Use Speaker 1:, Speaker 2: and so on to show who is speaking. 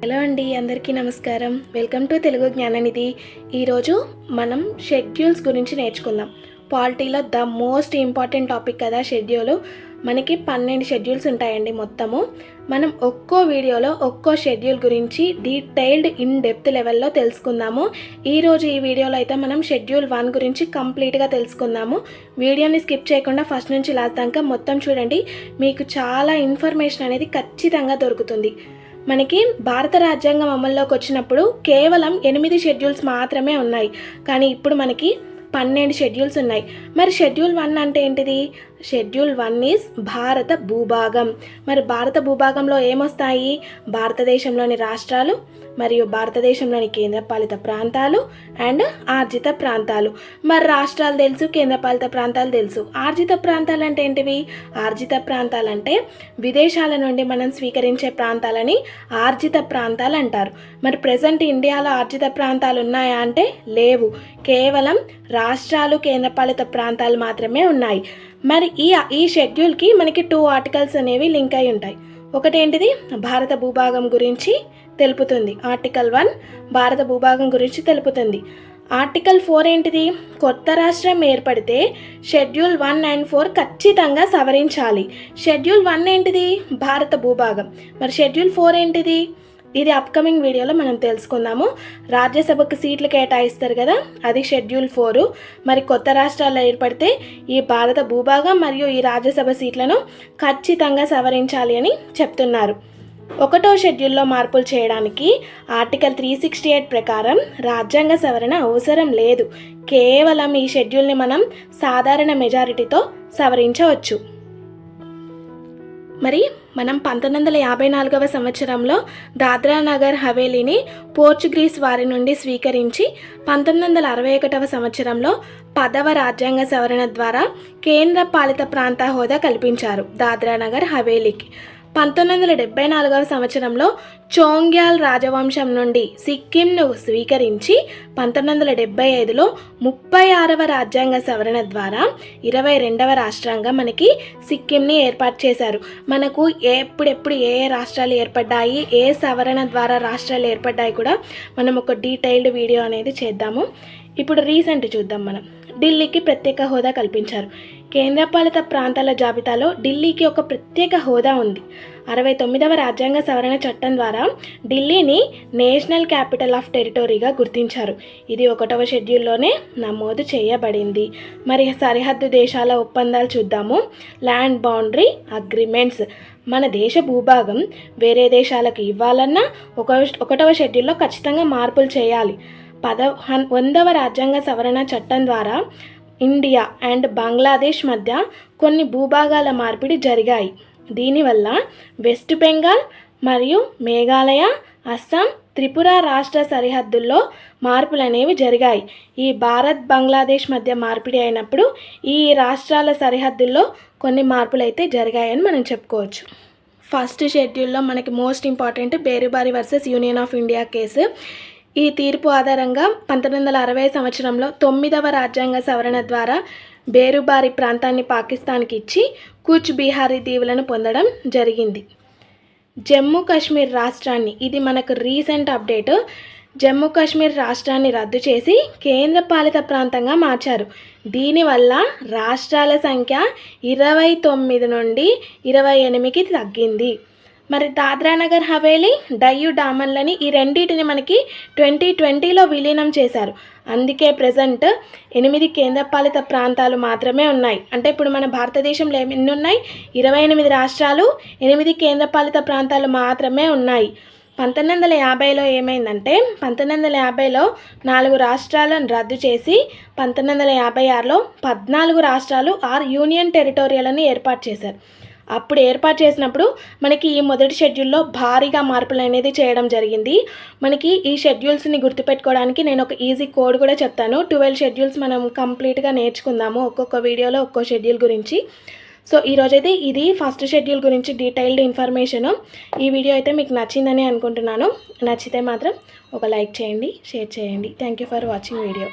Speaker 1: Hello అండి, అందరికీ నమస్కారం. Welcome to Telugu Jnananidhi. ఈరోజు మనం షెడ్యూల్స్ గురించి నేర్చుకుందాం. పాలిటీలో ద మోస్ట్ ఇంపార్టెంట్ టాపిక్ కదా షెడ్యూల్. మనకి 12 షెడ్యూల్స్ ఉంటాయండి మొత్తము. మనం ఒక్కో వీడియోలో ఒక్కో షెడ్యూల్ గురించి డీటెయిల్డ్ ఇన్ డెప్త్ లెవెల్లో తెలుసుకుందాము. ఈరోజు ఈ వీడియోలో అయితే మనం షెడ్యూల్ 1 గురించి కంప్లీట్గా తెలుసుకుందాము. వీడియోని స్కిప్ చేయకుండా ఫస్ట్ నుంచి లాస్ట్ దాకా మొత్తం చూడండి. మీకు చాలా ఇన్ఫర్మేషన్ అనేది ఖచ్చితంగా దొరుకుతుంది. మనకి భారత రాజ్యాంగం అమల్లోకి వచ్చినప్పుడు కేవలం 8 షెడ్యూల్స్ మాత్రమే ఉన్నాయి, కానీ ఇప్పుడు మనకి 12 షెడ్యూల్స్ ఉన్నాయి. మరి షెడ్యూల్ 1 అంటే ఏంటిది? షెడ్యూల్ 1 ఈజ్ భారత భూభాగం. మరి భారత భూభాగంలో ఏమొస్తాయి? భారతదేశంలోని రాష్ట్రాలు మరియు భారతదేశంలోని కేంద్రపాలిత ప్రాంతాలు అండ్ ఆర్జిత ప్రాంతాలు. మరి రాష్ట్రాలు తెలుసు, కేంద్రపాలిత ప్రాంతాలు తెలుసు. ఆర్జిత ప్రాంతాలు అంటే ఏంటివి? ఆర్జిత ప్రాంతాలు అంటే విదేశాల నుండి మనం స్వీకరించే ప్రాంతాలని ఆర్జిత ప్రాంతాలు అంటారు. మరి ప్రజెంట్ ఇండియాలో ఆర్జిత ప్రాంతాలు ఉన్నాయా అంటే లేవు. కేవలం రాష్ట్రాలు, కేంద్రపాలిత ప్రాంతాలు మాత్రమే ఉన్నాయి. మరి ఈ షెడ్యూల్కి మనకి 2 ఆర్టికల్స్ అనేవి లింక్ అయి ఉంటాయి. ఒకటేంటిది? భారత భూభాగం గురించి తెలుపుతుంది. ఆర్టికల్ 1 భారత భూభాగం గురించి తెలుపుతుంది. ఆర్టికల్ 4 ఏంటిది? కొత్త రాష్ట్రం ఏర్పడితే షెడ్యూల్ 1 అండ్ 4 ఖచ్చితంగా సవరించాలి. షెడ్యూల్ 1 ఏంటిది? భారత భూభాగం. మరి షెడ్యూల్ 4 ఏంటిది? ఇది అప్కమింగ్ వీడియోలో మనం తెలుసుకుందాము. రాజ్యసభకు సీట్లు కేటాయిస్తారు కదా, అది షెడ్యూల్ 4. మరి కొత్త రాష్ట్రాల్లో ఏర్పడితే ఈ భారత భూభాగం మరియు ఈ రాజ్యసభ సీట్లను ఖచ్చితంగా సవరించాలి అని చెప్తున్నారు. 1వ షెడ్యూల్లో మార్పులు చేయడానికి ఆర్టికల్ 368 ప్రకారం రాజ్యాంగ సవరణ అవసరం లేదు. కేవలం ఈ షెడ్యూల్ని మనం సాధారణ మెజారిటీతో సవరించవచ్చు. మరి మనం 1954వ సంవత్సరంలో దాద్రా నగర్ హవేలీని పోర్చుగీస్ వారి నుండి స్వీకరించి 1961వ సంవత్సరంలో 10వ రాజ్యాంగ సవరణ ద్వారా కేంద్ర పాలిత ప్రాంత హోదా కల్పించారు దాద్రా నగర్ హవేలీకి. 1974వ సంవత్సరంలో చోంగ్యాల్ రాజవంశం నుండి సిక్కింను స్వీకరించి 1975లో 36వ రాజ్యాంగ సవరణ ద్వారా 22వ రాష్ట్రంగా మనకి సిక్కింని ఏర్పాటు చేశారు. మనకు ఎప్పుడెప్పుడు ఏ రాష్ట్రాలు ఏర్పడ్డాయి, ఏ సవరణ ద్వారా రాష్ట్రాలు ఏర్పడ్డాయి కూడా మనం ఒక డీటెయిల్డ్ వీడియో అనేది చేద్దాము. ఇప్పుడు రీసెంట్ చూద్దాం. మనం ఢిల్లీకి ప్రత్యేక హోదా కల్పించారు. కేంద్రపాలిత ప్రాంతాల జాబితాలో ఢిల్లీకి ఒక ప్రత్యేక హోదా ఉంది. 69వ రాజ్యాంగ సవరణ చట్టం ద్వారా ఢిల్లీని నేషనల్ క్యాపిటల్ ఆఫ్ టెరిటరీగా గుర్తించారు. ఇది 1వ షెడ్యూల్లోనే నమోదు చేయబడింది. మరి సరిహద్దు దేశాల ఒప్పందాలు చూద్దాము. Land boundary agreements. మన దేశ భూభాగం వేరే దేశాలకు ఇవ్వాలన్నా 1వ షెడ్యూల్లో ఖచ్చితంగా మార్పులు చేయాలి. 100వ రాజ్యాంగ సవరణ చట్టం ద్వారా ఇండియా అండ్ బంగ్లాదేశ్ మధ్య కొన్ని భూభాగాల మార్పిడి జరిగాయి. దీనివల్ల వెస్ట్ బెంగాల్ మరియు మేఘాలయ, అస్సాం, త్రిపుర రాష్ట్ర సరిహద్దుల్లో మార్పులు అనేవి జరిగాయి. ఈ భారత్ బంగ్లాదేశ్ మధ్య మార్పిడి అయినప్పుడు ఈ రాష్ట్రాల సరిహద్దుల్లో కొన్ని మార్పులు అయితే జరిగాయని మనం చెప్పుకోవచ్చు. ఫస్ట్ షెడ్యూల్లో మనకి most important Berubari versus union of India case. ఈ తీర్పు ఆధారంగా 1960 సంవత్సరంలో 9వ రాజ్యాంగ సవరణ ద్వారా బేరుబారి ప్రాంతాన్ని పాకిస్తాన్కి ఇచ్చి కూచ్ బిహారీ దీవులను పొందడం జరిగింది. జమ్మూ కాశ్మీర్ రాష్ట్రాన్ని, ఇది మనకు రీసెంట్ అప్డేట్, జమ్మూ కాశ్మీర్ రాష్ట్రాన్ని రద్దు చేసి కేంద్రపాలిత ప్రాంతంగా మార్చారు. దీనివల్ల రాష్ట్రాల సంఖ్య 29 నుండి 28కి తగ్గింది. మరి దాద్రా నగర్ హవేలీ, డయ్యూ డామన్లని ఈ రెండింటిని మనకి 2020లో విలీనం చేశారు. అందుకే ప్రజెంట్ 8 కేంద్రపాలిత ప్రాంతాలు మాత్రమే ఉన్నాయి. అంటే ఇప్పుడు మన భారతదేశంలో ఎన్ని ఉన్నాయి? 28 రాష్ట్రాలు, 8 కేంద్రపాలిత ప్రాంతాలు మాత్రమే ఉన్నాయి. 1950లో ఏమైందంటే 1950లో 4 రాష్ట్రాలను రద్దు చేసి 1956లో 14 రాష్ట్రాలు ఆర్ యూనియన్ టెరిటోరియలను ఏర్పాటు చేశారు. అప్పుడు ఏర్పాటు చేసినప్పుడు మనకి ఈ మొదటి షెడ్యూల్లో భారీగా మార్పులు అనేది చేయడం జరిగింది. మనకి ఈ షెడ్యూల్స్ని గుర్తుపెట్టుకోవడానికి నేను ఒక ఈజీ కోడ్ కూడా చెప్తాను. 12 షెడ్యూల్స్ మనం కంప్లీట్గా నేర్చుకుందాము ఒక్కొక్క వీడియోలో ఒక్కో షెడ్యూల్ గురించి. సో ఈరోజైతే ఇది ఫస్ట్ షెడ్యూల్ గురించి డీటెయిల్డ్ ఇన్ఫర్మేషను. ఈ వీడియో అయితే మీకు నచ్చిందని అనుకుంటున్నాను. నచ్చితే మాత్రం ఒక లైక్ చేయండి, షేర్ చేయండి. Thank you for watching video.